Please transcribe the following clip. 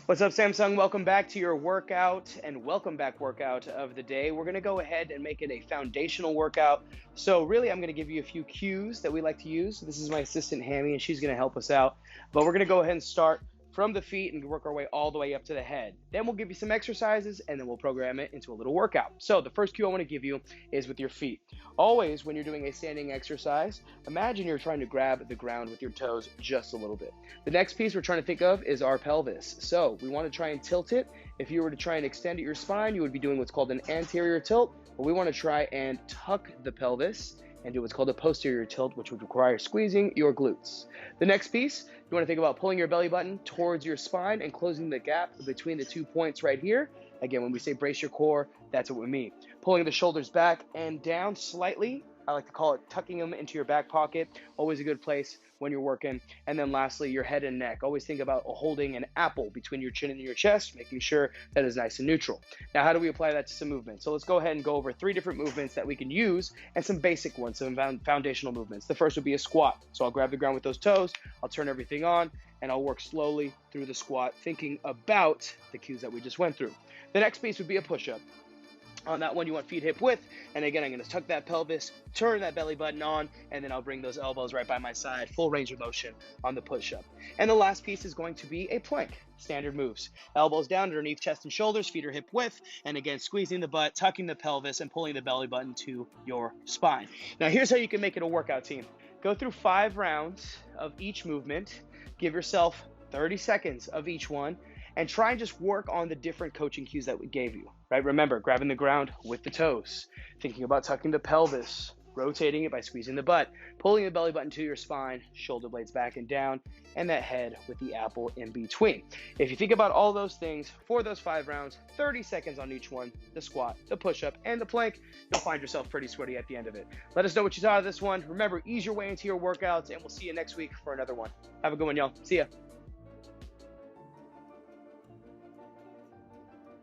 What's up, Samsung? Welcome back to your workout and welcome back workout of the day. We're going to go ahead and make it a foundational workout. So really, I'm going to give you a few cues that we like to use. This is my assistant, Hammy, and she's going to help us out. But we're going to go ahead and start from the feet and work our way all the way up to the head. Then we'll give you some exercises and then we'll program it into a little workout. So the first cue I want to give you is with your feet. Always when you're doing a standing exercise, imagine you're trying to grab the ground with your toes just a little bit. The next piece we're trying to think of is our pelvis. So we want to try and tilt it. If you were to try and extend your spine, you would be doing what's called an anterior tilt, but we want to try and tuck the pelvis and do what's called a posterior tilt, which would require squeezing your glutes. The next piece, you want to think about pulling your belly button towards your spine and closing the gap between the 2 points right here. Again, when we say brace your core, that's what we mean. Pulling the shoulders back and down slightly. I like to call it tucking them into your back pocket. Always a good place when you're working. And then lastly, your head and neck. Always think about holding an apple between your chin and your chest, making sure that is nice and neutral. Now, how do we apply that to some movement? So let's go ahead and go over 3 different movements that we can use and some basic ones, some foundational movements. The first would be a squat. So I'll grab the ground with those toes, I'll turn everything on, and I'll work slowly through the squat, thinking about the cues that we just went through. The next piece would be a push-up. On that one, you want feet hip width, and again, I'm going to tuck that pelvis, turn that belly button on, and then I'll bring those elbows right by my side, full range of motion on the push-up. And the last piece is going to be a plank. Standard moves. Elbows down underneath chest and shoulders, feet are hip width, and again, squeezing the butt, tucking the pelvis, and pulling the belly button to your spine. Now, here's how you can make it a workout, team. Go through 5 rounds of each movement. Give yourself 30 seconds of each one, and try and just work on the different coaching cues that we gave you, right? Remember, grabbing the ground with the toes, thinking about tucking the pelvis, rotating it by squeezing the butt, pulling the belly button to your spine, shoulder blades back and down, and that head with the apple in between. If you think about all those things for those 5 rounds, 30 seconds on each one, the squat, the push-up, and the plank, you'll find yourself pretty sweaty at the end of it. Let us know what you thought of this one. Remember, ease your way into your workouts, and we'll see you next week for another one. Have a good one, y'all. See ya.